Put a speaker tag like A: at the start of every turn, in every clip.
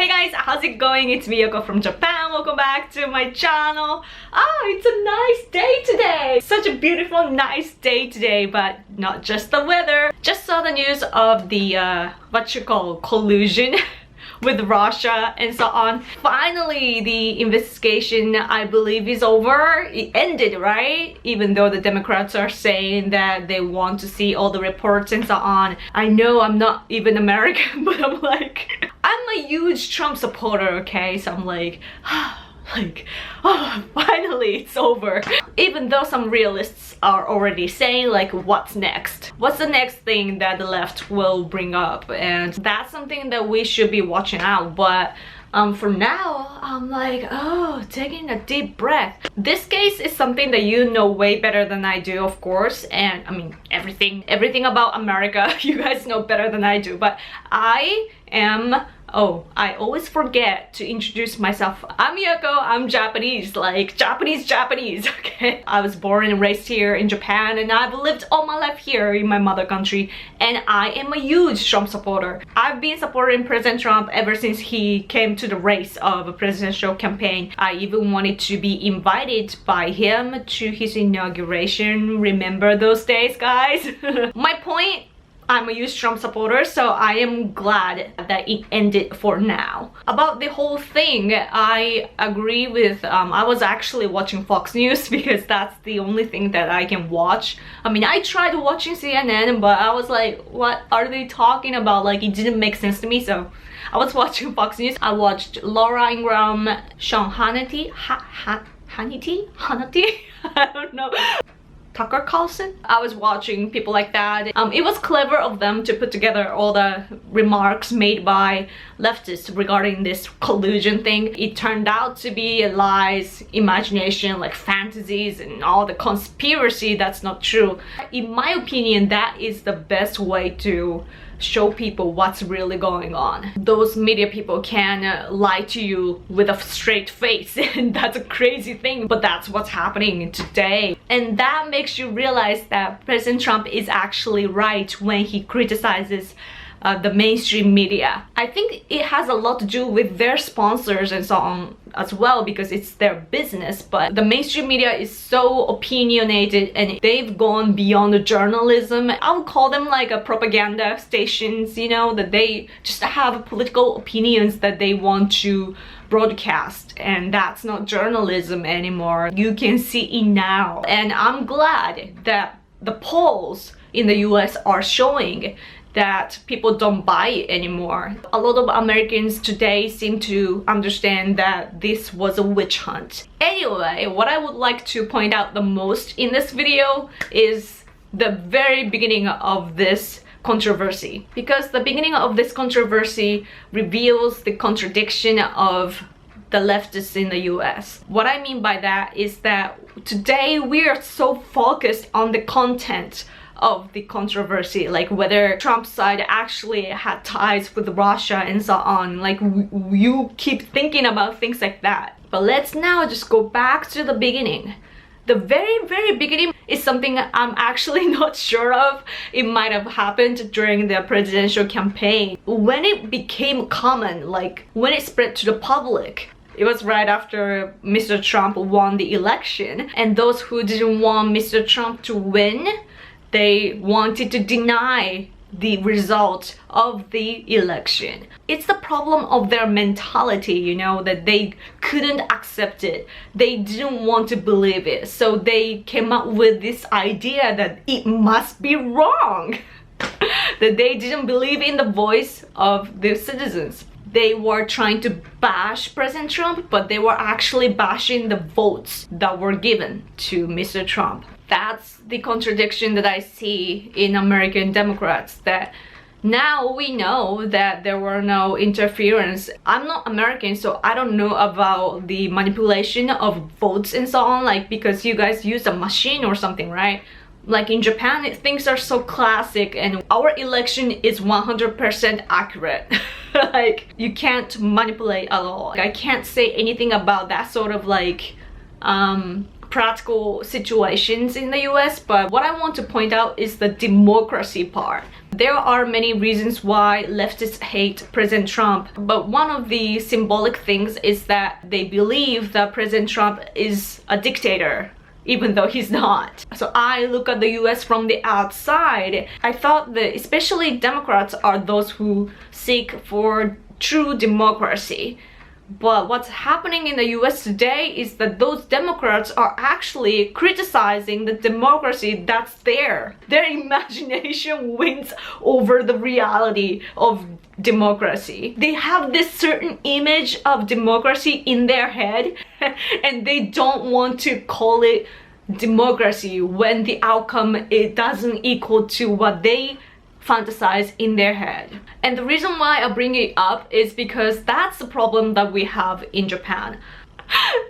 A: Hey guys, how's it going? It's me, Yoko from Japan. Welcome back to my channel. It's a nice day today. Such a beautiful, nice day today, but not just the weather. Just saw the news of the, collusion with Russia and so on. Finally, the investigation, I believe, is over. It ended, right? Even though the Democrats are saying that they want to see all the reports and so on. I know I'm not even American, but I'm a huge Trump supporter, okay? So I'm oh, finally it's over. Even though some realists are already saying what's next? What's the next thing that the left will bring up? And that's something that we should be watching out. But for now, I'm taking a deep breath. This case is something that you know way better than I do, of course. And I mean, everything about America, you guys know better than I do. But I I always forget to introduce myself. I'm Yoko, I'm Japanese, Japanese, okay? I was born and raised here in Japan, and I've lived all my life here in my mother country, and I am a huge Trump supporter. I've been supporting President Trump ever since he came to the race of a presidential campaign. I even wanted to be invited by him to his inauguration. Remember those days, guys? My point, I'm a huge Trump supporter, so I am glad that it ended for now. About the whole thing, I agree with, I was actually watching Fox News because that's the only thing that I can watch. I mean, I tried watching CNN, but I was like, what are they talking about? It didn't make sense to me, so I was watching Fox News. I watched Laura Ingraham, Hannity? I don't know. Tucker Carlson. I was watching people like that. It was clever of them to put together all the remarks made by leftists regarding this collusion thing. It turned out to be lies, imagination, fantasies and all the conspiracy that's not true. In my opinion, that is the best way to show people what's really going on. Those media people can lie to you with a straight face, and that's a crazy thing, but that's what's happening today. And that makes you realize that President Trump is actually right when he criticizes the mainstream media. I think it has a lot to do with their sponsors and so on as well, because it's their business. But the mainstream media is so opinionated and they've gone beyond the journalism. I would call them a propaganda stations, you know, that they just have political opinions that they want to broadcast, and that's not journalism anymore. You can see it now, and I'm glad that the polls in the US are showing that people don't buy it anymore. A lot of Americans today seem to understand that this was a witch hunt. Anyway, what I would like to point out the most in this video is the very beginning of this controversy, because the beginning of this controversy reveals the contradiction of the leftists in the US. What I mean by that is that today we are so focused on the content of the controversy, whether Trump's side actually had ties with Russia and so on. You keep thinking about things like that. But let's now just go back to the beginning. The very beginning is something I'm actually not sure of. It might have happened during the presidential campaign. When it became common, when it spread to the public, it was right after Mr. Trump won the election, and those who didn't want Mr. Trump to win, they wanted to deny the result of the election. It's the problem of their mentality, you know, that they couldn't accept it. They didn't want to believe it. So they came up with this idea that it must be wrong. That they didn't believe in the voice of their citizens. They were trying to bash President Trump, but they were actually bashing the votes that were given to Mr. Trump. That's the contradiction that I see in American Democrats, that now we know that there were no interference. I'm not American, so I don't know about the manipulation of votes and so on, because you guys use a machine or something, right? In Japan, things are so classic, and our election is 100% accurate. You can't manipulate at all. I can't say anything about that sort of practical situations in the US, but what I want to point out is the democracy part. There are many reasons why leftists hate President Trump, but one of the symbolic things is that they believe that President Trump is a dictator, even though he's not. So I look at the US from the outside. I thought that especially Democrats are those who seek for true democracy. But what's happening in the US today is that those Democrats are actually criticizing the democracy that's there. Their imagination wins over the reality of democracy. They have this certain image of democracy in their head and they don't want to call it democracy when the outcome it doesn't equal to what they fantasize in their head. And the reason why I bring it up is because that's the problem that we have in Japan.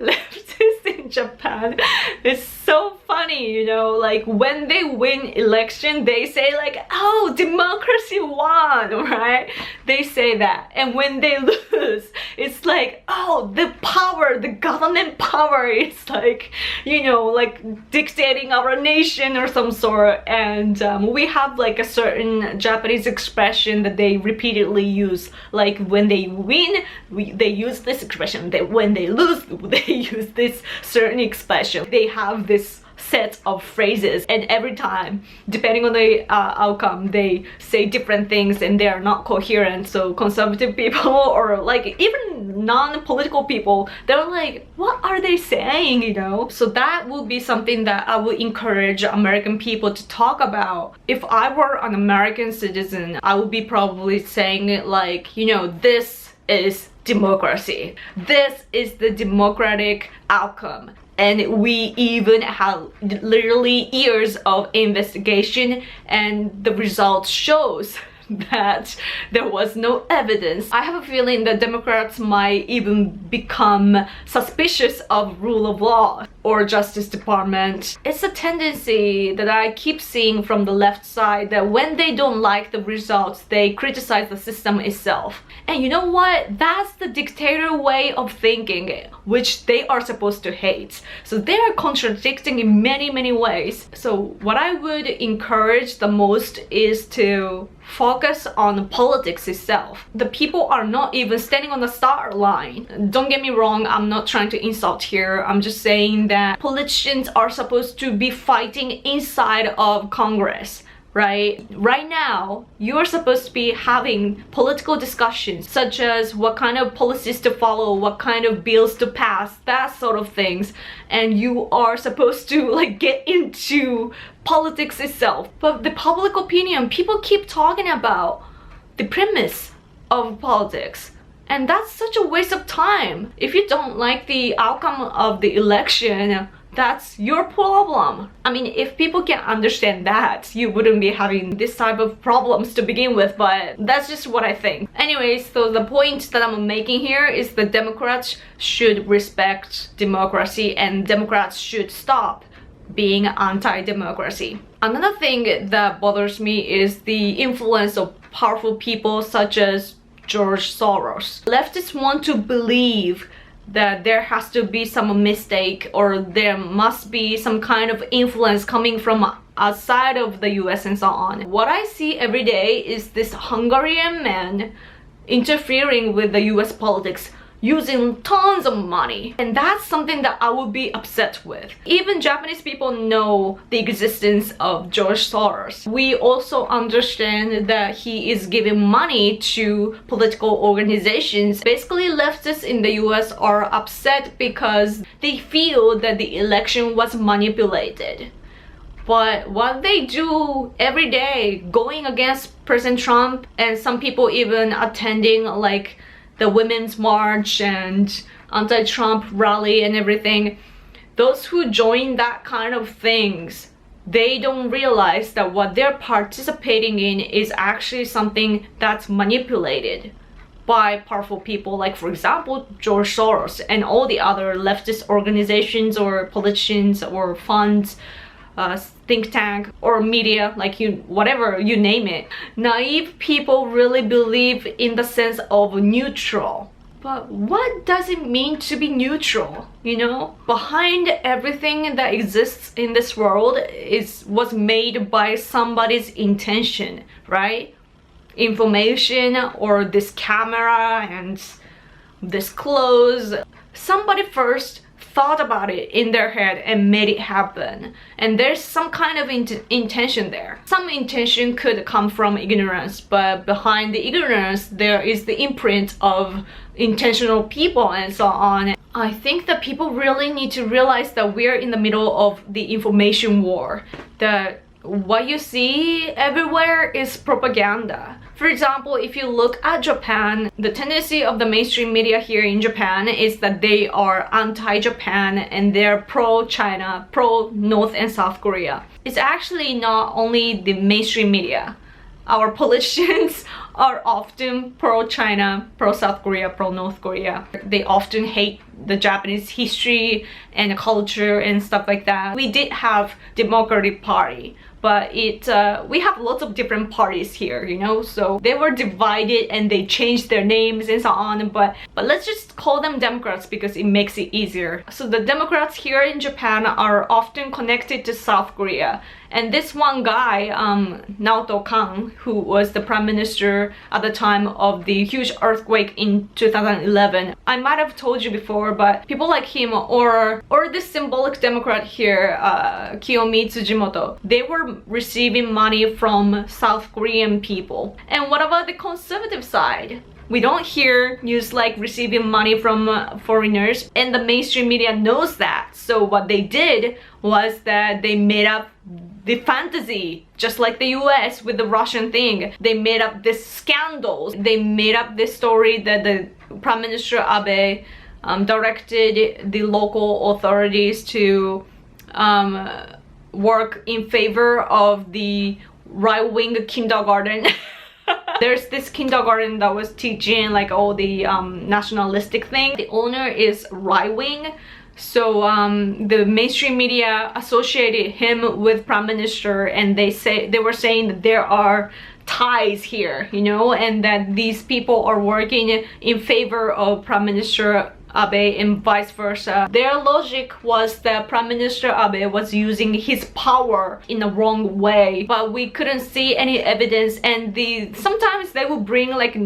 A: Leftists in Japan is so funny, you know, like when they win election they say like, oh, democracy won, right? They say that. And when they lose it's like, oh, the power, the government power is like, you know, like dictating our nation or some sort. And we have like a certain Japanese expression that they repeatedly use, like when they win they use this expression, when they lose they use this certain expression. They have this set of phrases and every time, depending on the outcome, they say different things and they are not coherent. So conservative people or like even non-political people, they're like, what are they saying, you know? So that will be something that I would encourage American people to talk about. If I were an American citizen, I would be probably saying it like, you know, this is democracy. This is the democratic outcome. And we even have literally years of investigation and the results shows that there was no evidence. I have a feeling that Democrats might even become suspicious of rule of law or Justice Department. It's a tendency that I keep seeing from the left side that when they don't like the results, they criticize the system itself. And you know what? That's the dictator way of thinking, which they are supposed to hate. So they are contradicting in many, many ways. So what I would encourage the most is to focus on politics itself. The people are not even standing on the start line. Don't get me wrong, I'm not trying to insult here. I'm just saying that politicians are supposed to be fighting inside of Congress. Right now, you're supposed to be having political discussions such as what kind of policies to follow, what kind of bills to pass, that sort of things. And you are supposed to like get into politics itself. But the public opinion, people keep talking about the premise of politics. And that's such a waste of time. If you don't like the outcome of the election, that's your problem. I mean, if people can understand that, you wouldn't be having this type of problems to begin with, but that's just what I think. Anyways, so the point that I'm making here is that Democrats should respect democracy and Democrats should stop being anti-democracy. Another thing that bothers me is the influence of powerful people such as George Soros. Leftists want to believe that there has to be some mistake or there must be some kind of influence coming from outside of the US and so on. What I see every day is this Hungarian man interfering with the US politics using tons of money, and that's something that I would be upset with. Even Japanese people know the existence of George Soros. We also understand that he is giving money to political organizations. Basically, leftists in the US are upset because they feel that the election was manipulated. But what they do every day, going against President Trump, and some people even attending like the Women's March and anti-Trump rally and everything, those who join that kind of things, they don't realize that what they're participating in is actually something that's manipulated by powerful people, like for example George Soros and all the other leftist organizations or politicians or funds, think tank or media, like whatever you name it. Naive people really believe in the sense of neutral, But what does it mean to be neutral? You know, behind everything that exists in this world was made by somebody's intention, right? Information or this camera and this clothes. Somebody first thought about it in their head and made it happen, and there's some kind of intention there. Some intention could come from ignorance, but behind the ignorance there is the imprint of intentional people and so on. I think that people really need to realize that we're in the middle of the information war, that what you see everywhere is propaganda. For example, if you look at Japan, the tendency of the mainstream media here in Japan is that they are anti-Japan and they're pro-China, pro-North and South Korea. It's actually not only the mainstream media. Our politicians are often pro-China, pro-South Korea, pro-North Korea. They often hate the Japanese history and culture and stuff like that. We did have Democratic Party, but we have lots of different parties here, you know, so they were divided and they changed their names and so on, but let's just call them Democrats because it makes it easier. So the Democrats here in Japan are often connected to South Korea, and this one guy, Naoto Kan, who was the prime minister at the time of the huge earthquake in 2011, I might have told you before, but people like him or this symbolic Democrat here, Kiyomi Tsujimoto, they were receiving money from South Korean people. And what about the conservative side? We don't hear news like receiving money from foreigners, and the mainstream media knows that. So what they did was that they made up the fantasy, just like the US with the Russian thing. They made up this scandals. They made up this story that the Prime Minister Abe directed the local authorities to work in favor of the right-wing kindergarten. There's this kindergarten that was teaching like all the nationalistic thing. The owner is right-wing, so the mainstream media associated him with Prime Minister, and they were saying that there are ties here, you know, and that these people are working in favor of Prime Minister Abe and vice versa. Their logic was that Prime Minister Abe was using his power in the wrong way, but we couldn't see any evidence, and sometimes they would bring like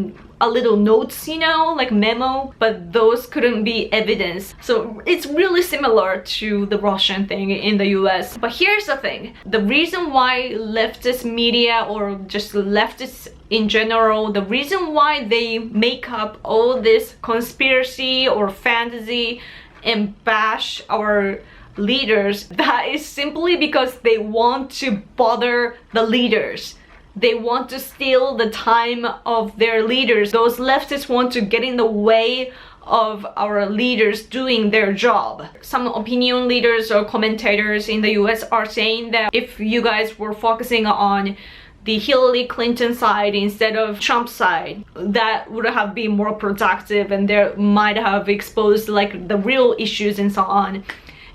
A: a little notes, you know, like memo, but those couldn't be evidence. So it's really similar to the Russian thing in the US. But here's the thing, the reason why leftist media or just leftists in general, the reason why they make up all this conspiracy or fantasy and bash our leaders, that is simply because they want to bother the leaders. They want to steal the time of their leaders. Those leftists want to get in the way of our leaders doing their job. Some opinion leaders or commentators in the US are saying that if you guys were focusing on the Hillary Clinton side instead of Trump's side, that would have been more productive and they might have exposed like the real issues and so on.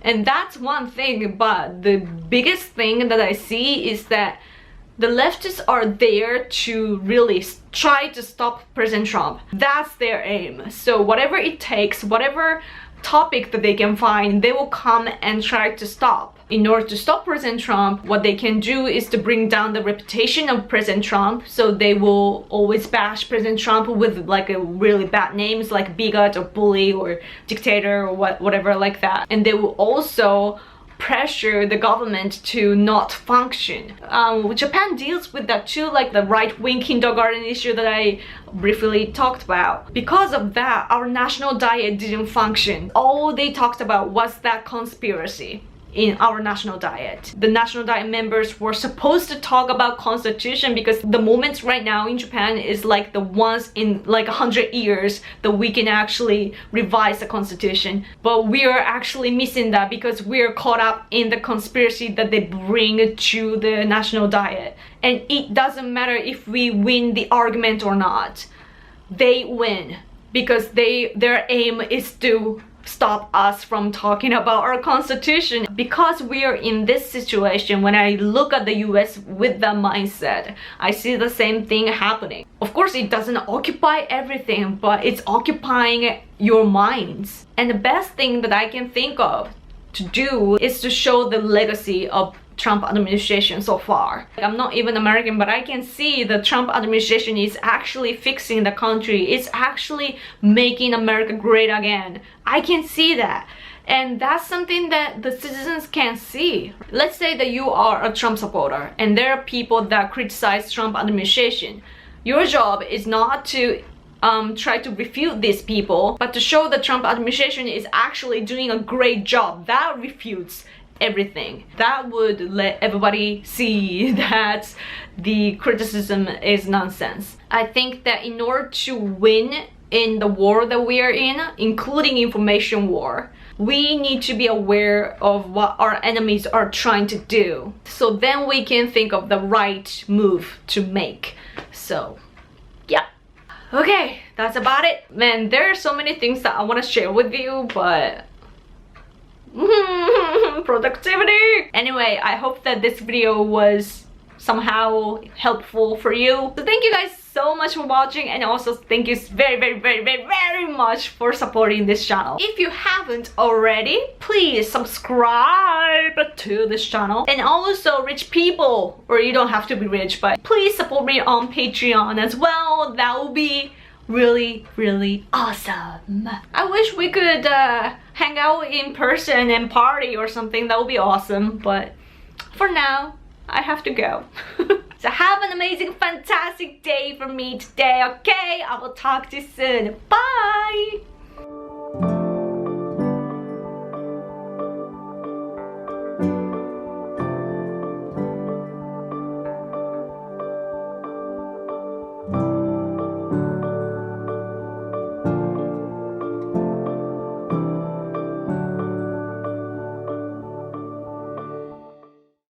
A: And that's one thing, but the biggest thing that I see is that the leftists are there to really try to stop President Trump. That's their aim. So whatever it takes, whatever topic that they can find, they will come and try to stop. In order to stop President Trump, what they can do is to bring down the reputation of President Trump. So they will always bash President Trump with like a really bad names like bigot or bully or dictator or whatever like that. And they will also pressure the government to not function. Japan deals with that too, like the right-wing kindergarten issue that I briefly talked about. Because of that, our national diet didn't function. All they talked about was that conspiracy in our national diet. The national diet members were supposed to talk about constitution because the moment right now in Japan is like the once in like 100 years that we can actually revise the constitution. But we are actually missing that because we are caught up in the conspiracy that they bring to the national diet. And it doesn't matter if we win the argument or not. They win because their aim is to stop us from talking about our constitution. Because we are in this situation, when I look at the US with that mindset, I see the same thing happening. Of course, it doesn't occupy everything, but it's occupying your minds. And the best thing that I can think of to do is to show the legacy of Trump administration so far. I'm not even American, but I can see the Trump administration is actually fixing the country. It's actually making America great again. I can see that. And that's something that the citizens can see. Let's say that you are a Trump supporter and there are people that criticize Trump administration. Your job is not to try to refute these people, but to show the Trump administration is actually doing a great job. That refutes everything. That would let everybody see that the criticism is nonsense. I think that in order to win in the war that we are in, including information war, we need to be aware of what our enemies are trying to do. So then we can think of the right move to make. So, yeah. Okay, that's about it. Man, there are so many things that I want to share with you, but productivity. Anyway, I hope that this video was somehow helpful for you. So thank you guys so much for watching, and also thank you very much for supporting this channel. If you haven't already, please subscribe to this channel. And also rich people, or you don't have to be rich, but please support me on Patreon as well. That will be really awesome. I wish we could hang out in person and party or something. That would be awesome, but for now I have to go. So have an amazing, fantastic day for me today, okay? I will talk to you soon. Bye!